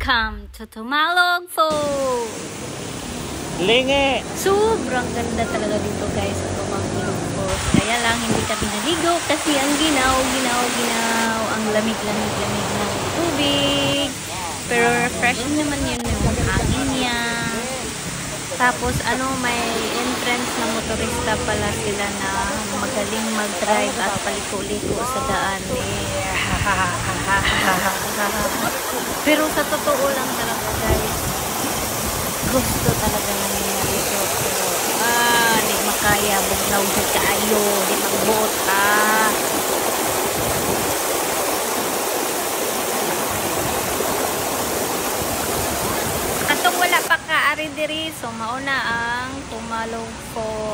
Welcome to Tumalog Falls! Lingi! Sobrang ganda talaga dito guys sa Tumalog Falls. Kaya lang hindi kami naligo kasi ang ginaw. Ang lamig ng tubig. Pero refreshing naman yun yung hangin niya. Tapos may entrance na motorista pala sila na magaling mag-drive at paliko-liko sa daan. Pero sa totoo lang talaga guys, gusto talaga nangyayari ito. Pero di makaya, bugnaw sa kayo, di magbuot Katong wala pa ka ari diri, so mauna ang Tumalog Falls.